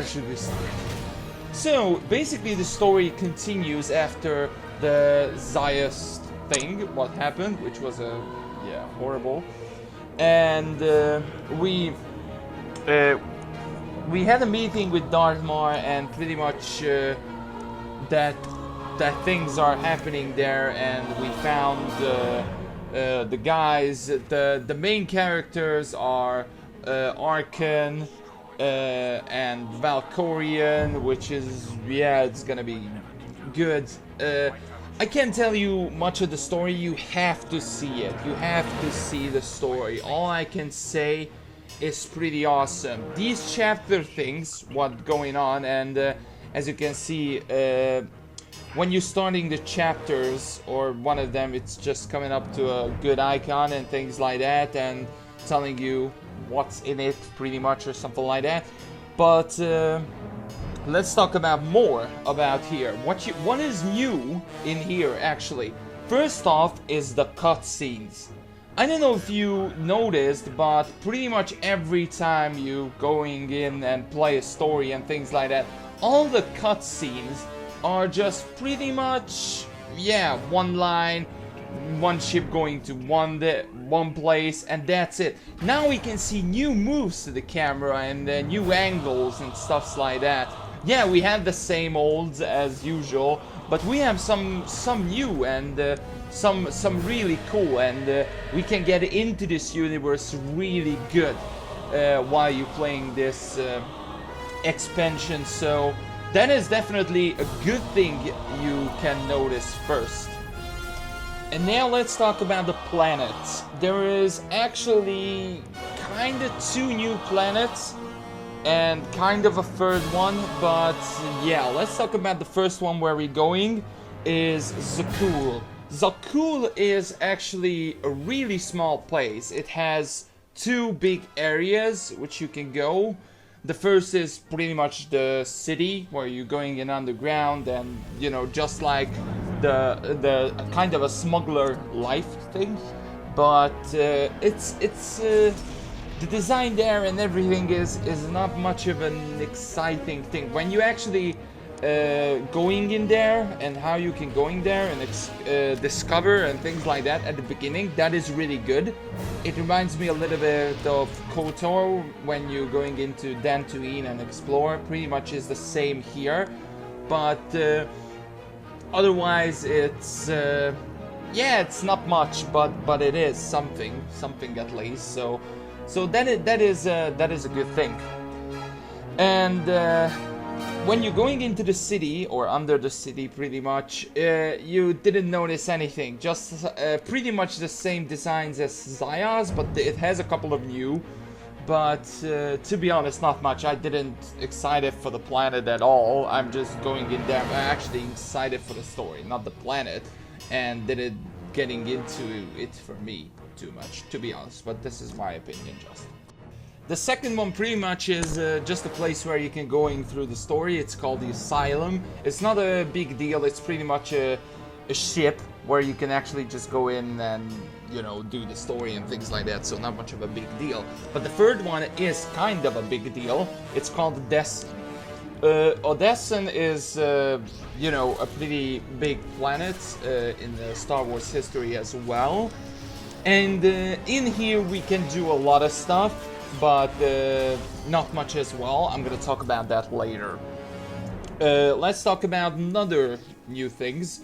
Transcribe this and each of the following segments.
should we start? So, basically the story continues after the Zayas thing, what happened, which was horrible. And we had a meeting with Dartmar, and pretty much that things are happening there, and we found the guys. The main characters are Arkan and Valkorian, which is, it's gonna be good. I can't tell you much of the story. You have to see it. You have to see the story. All I can say is pretty awesome. These chapter things, what going on, and as you can see, when you're starting the chapters or one of them, it's just coming up to a good icon and things like that, and telling you what's in it, pretty much, or something like that. But let's talk about more about here. What is new in here, actually? First off is the cutscenes. I don't know if you noticed, but pretty much every time you going in and play a story and things like that, all the cutscenes are just pretty much, one line, one ship going to one place, and that's it. Now we can see new moves to the camera and new angles and stuff like that. Yeah, we have the same olds as usual, but we have some new and some really cool, and we can get into this universe really good while you're playing this expansion. So that is definitely a good thing you can notice first. And now let's talk about the planets. There is actually kind of 2 new planets and kind of a third one, but let's talk about the first one where we're going, is Zakul. Zakul is actually a really small place. It has 2 big areas which you can go. The first is pretty much the city, where you're going in underground, and just like the kind of a smuggler life thing. But it's the design there and everything is not much of an exciting thing. When you actually going in there and how you can go in there and discover and things like that at the beginning, that is really good. It reminds me a little bit of KOTOR when you're going into Dantooine and explore. Pretty much is the same here, but otherwise it's it's not much, but it is something at least. So that is a good thing. And when you're going into the city, or under the city pretty much, you didn't notice anything. Just pretty much the same designs as Zaya's, but it has a couple of new. But to be honest, not much. I didn't excited for the planet at all. I'm just going in there. I'm actually excited for the story, not the planet. And didn't getting into it for me too much, to be honest. But this is my opinion, just. The second one pretty much is just a place where you can go in through the story. It's called the Asylum. It's not a big deal. It's pretty much a ship where you can actually just go in and, do the story and things like that. So not much of a big deal. But the third one is kind of a big deal. It's called Odessan. Odessan is, a pretty big planet in the Star Wars history as well. And in here we can do a lot of stuff, but not much as well. I'm gonna talk about that later. Let's talk about another new things,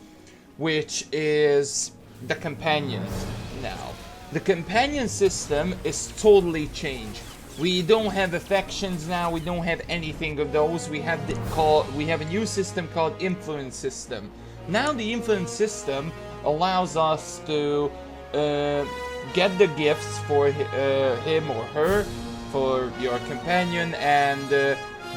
which is the companions now. The companion system is totally changed. We don't have affections now, we don't have anything of those. We have a new system called influence system. Now the influence system allows us to get the gifts for him or her, for your companion, and the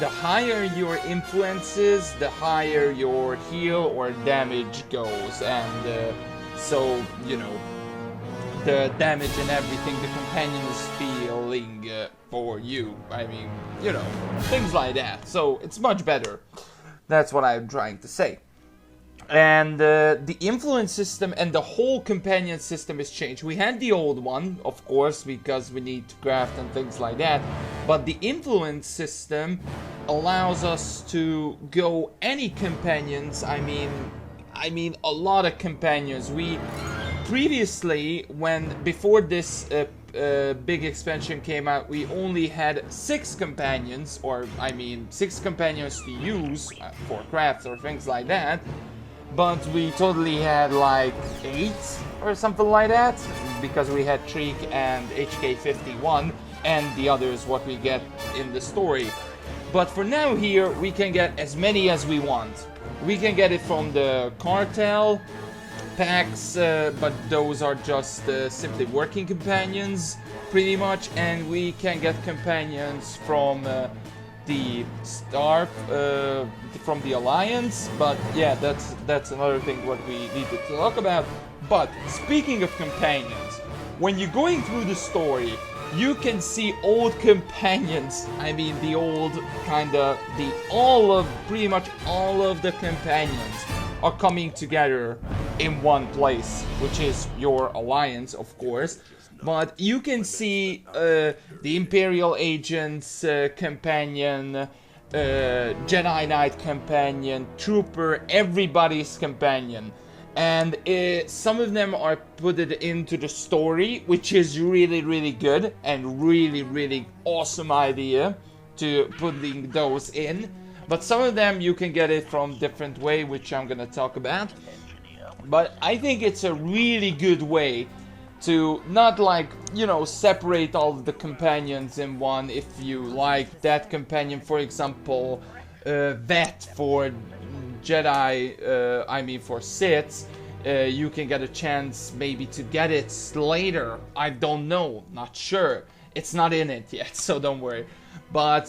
higher your influence is, the higher your heal or damage goes, and so, the damage and everything the companion is feeling for you. I mean, things like that. So it's much better. That's what I'm trying to say. And the influence system and the whole companion system is changed. We had the old one, of course, because we need to craft and things like that. But the influence system allows us to go any companions. I mean a lot of companions. We previously, before this big expansion came out, we only had 6 companions, or 6 companions to use for crafts or things like that. But we totally had like 8 or something like that, because we had Treek and HK51 and the others what we get in the story. But for now here, we can get as many as we want. We can get it from the cartel packs, but those are just simply working companions, pretty much. And we can get companions from the SWTOR, from the Alliance, but yeah, that's another thing what we need to talk about. But speaking of companions, when you're going through the story, you can see old companions. I mean, the old pretty much all of the companions are coming together in one place, which is your Alliance, of course. But you can see the Imperial Agent's companion, Jedi Knight companion, Trooper, everybody's companion. And some of them are put into the story, which is really, really good and really, really awesome idea to putting those in. But some of them you can get it from different way, which I'm gonna talk about. But I think it's a really good way to not separate all of the companions in one. If you like that companion, for example, Vet for Jedi, for Siths, you can get a chance maybe to get it later. I don't know, not sure. It's not in it yet, so don't worry. But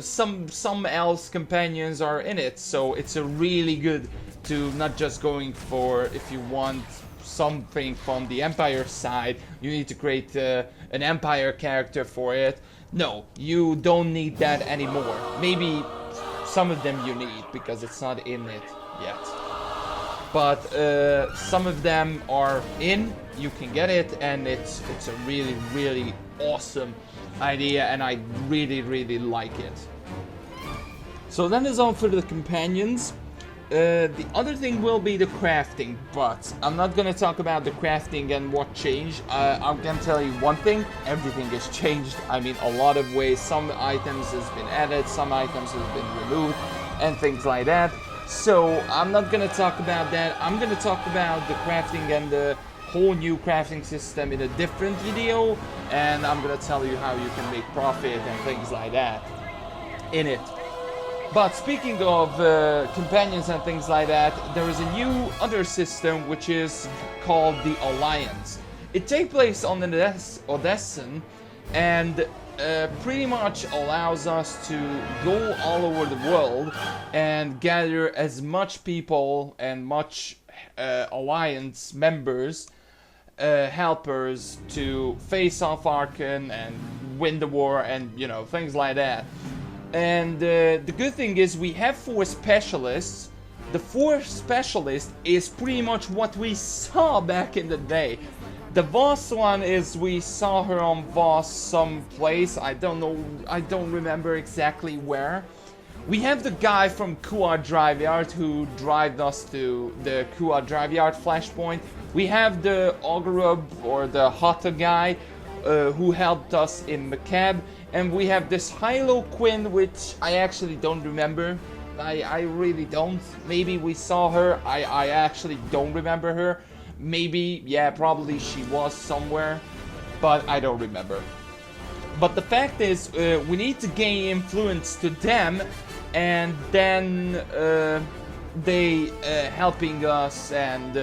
some else companions are in it, so it's a really good to not just going for, if you want something from the Empire side, you need to create an Empire character for it. No, you don't need that anymore. Maybe some of them you need, because it's not in it yet. But some of them are in, you can get it, and it's a really, really awesome idea, and I really, really like it. So that is all for the companions. The other thing will be the crafting, but I'm not gonna talk about the crafting and what changed. I'm gonna tell you one thing: everything has changed. I mean, a lot of ways. Some items has been added, some items has been removed, and things like that. So I'm not gonna talk about that. I'm gonna talk about the crafting and the whole new crafting system in a different video, and I'm gonna tell you how you can make profit and things like that in it. But speaking of companions and things like that, there is a new other system which is called the Alliance. It takes place on the Odessan, and pretty much allows us to go all over the world and gather as much people and much Alliance members, helpers, to face off Arkan and win the war and things like that. And the good thing is we have 4 specialists. The 4 specialist is pretty much what we saw back in the day. The Voss one is, we saw her on Voss someplace. I don't know, I don't remember exactly where. We have the guy from Kua Driveyard who drove us to the Kua Driveyard flashpoint. We have the Ogorub, or the Hata guy, who helped us in Macab. And we have this Hilo Quinn, which I actually don't remember. I really don't. Maybe we saw her. I actually don't remember her. Maybe, yeah, probably she was somewhere, but I don't remember. But the fact is, we need to gain influence to them, and then they helping us, and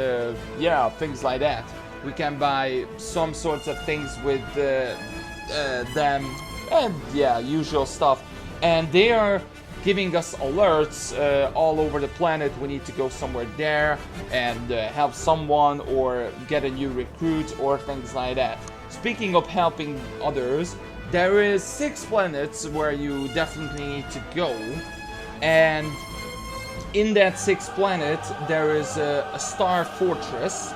yeah, things like that. We can buy some sorts of things with them. And yeah, usual stuff. And they are giving us alerts all over the planet. We need to go somewhere there and help someone or get a new recruit or things like that. Speaking of helping others, there is 6 planets where you definitely need to go. And in that 6th planet, there is a star fortress.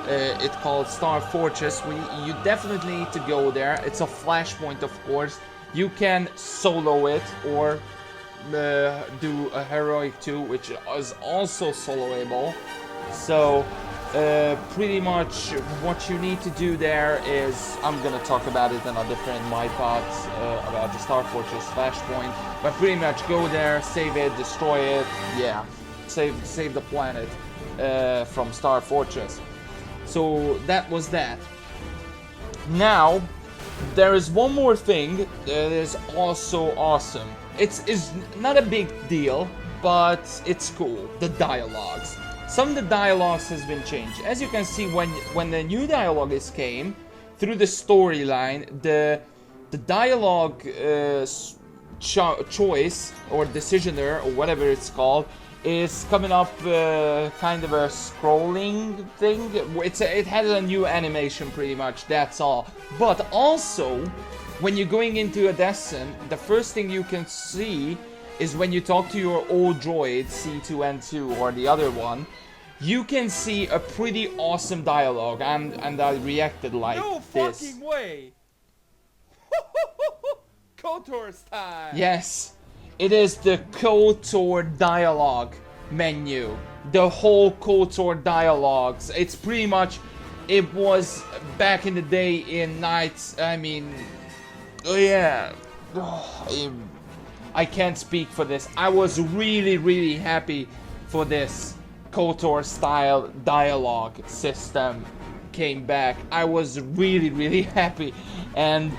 It's called Star Fortress. You definitely need to go there. It's a flashpoint, of course. You can solo it or do a heroic 2, which is also soloable. So pretty much what you need to do there is, I'm gonna talk about it in a different my thoughts about the Star Fortress flashpoint, but pretty much go there, save it, destroy it, yeah, save the planet from Star Fortress. So that was that. Now there is one more thing that is also awesome. It's not a big deal, but it's cool. The dialogues. Some of the dialogues has been changed. As you can see, when the new dialogue came through the storyline, the dialogue choice or decisioner or whatever it's called is coming up kind of a scrolling thing. It has a new animation pretty much, that's all. But also, when you're going into a descent, the first thing you can see is when you talk to your old droid, C2N2 or the other one, you can see a pretty awesome dialogue, and I reacted like no this. No fucking way! KOTOR style! Yes, it is the KOTOR dialogue menu. The whole KOTOR dialogues. It's pretty much, it was back in the day in Nights, I mean, oh yeah. I can't speak for this. I was really happy for this KOTOR style dialogue system came back. I was really happy, and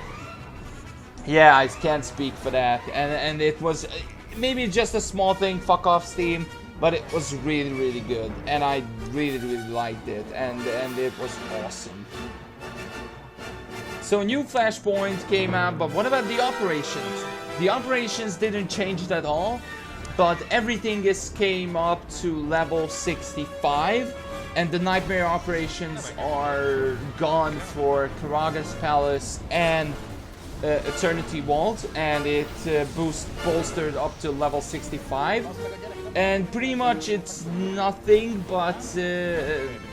yeah, I can't speak for that. And it was maybe just a small thing, fuck off Steam, but it was really good, and I really liked it, and it was awesome. So new Flashpoint came out, but what about the operations? The operations didn't change at all, but everything came up to level 65, and the Nightmare operations are gone for Karaga's Palace and Eternity Vault, and it bolstered up to level 65. And pretty much it's nothing but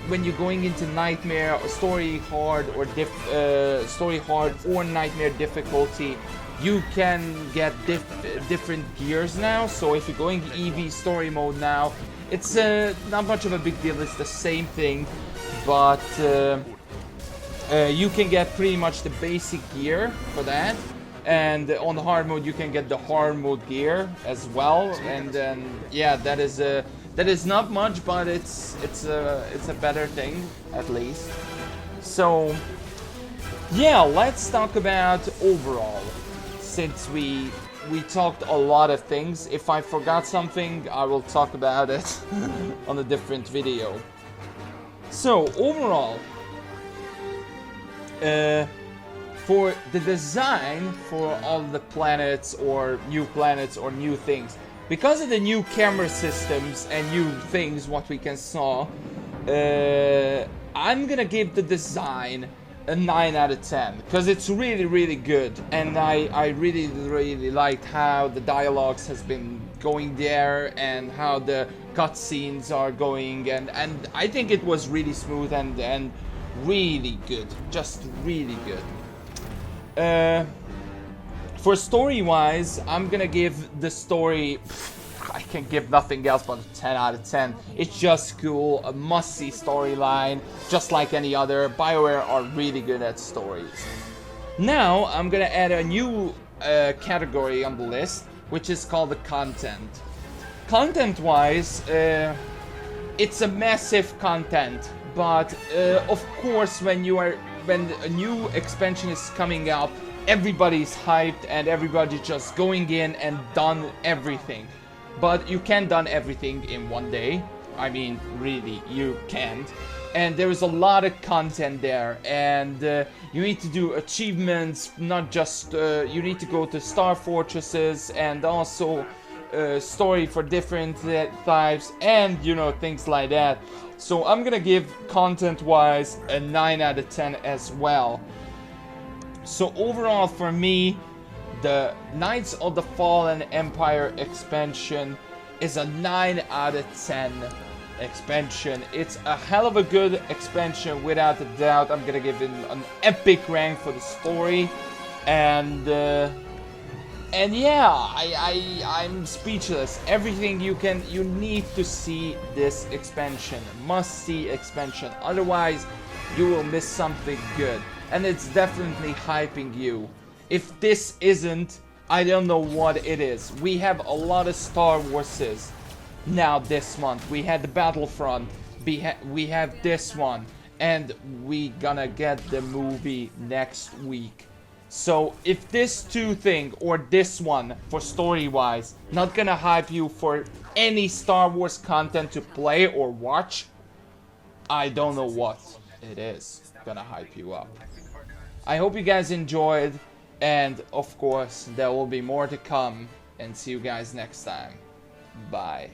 when you're going into Nightmare, Story Hard or Nightmare difficulty, you can get different gears now. So if you're going EV story mode now, it's not much of a big deal. It's the same thing, but you can get pretty much the basic gear for that. And on the hard mode, you can get the hard mode gear as well. And then yeah, that is not much, but it's a better thing at least. So yeah, let's talk about overall. Since we talked a lot of things, if I forgot something, I will talk about it on a different video. So overall, for the design for all the planets or new things, because of the new camera systems and new things what we can saw, I'm gonna give the design a 9 out of 10 because it's really good, and I really liked how the dialogues has been going there and how the cutscenes are going, and I think it was really smooth and really good, just really good. For story wise, I'm gonna give the story, I can give nothing else but a 10 out of 10. It's just cool, a must-see storyline, just like any other. BioWare are really good at stories. Now, I'm gonna add a new category on the list, which is called the content. Content-wise, it's a massive content, but of course, when a new expansion is coming up, everybody's hyped and everybody's just going in and done everything. But you can't done everything in one day. I mean, really, you can't. And there is a lot of content there, and you need to do achievements, not just, you need to go to Star Fortresses and also story for different types and, you know, things like that. So I'm gonna give content-wise a 9 out of 10 as well. So overall for me, the Knights of the Fallen Empire expansion is a 9 out of 10 expansion. It's a hell of a good expansion, without a doubt. I'm gonna give it an epic rank for the story, and yeah, I'm speechless. Everything you need to see this expansion, must-see expansion. Otherwise, you will miss something good, and it's definitely hyping you. If this isn't, I don't know what it is. We have a lot of Star Warses now this month. We had the Battlefront, we have this one, and we gonna get the movie next week. So if this two thing, or this one for story wise, not gonna hype you for any Star Wars content to play or watch, I don't know what it is gonna hype you up. I hope you guys enjoyed, and of course there will be more to come, and see you guys next time. Bye.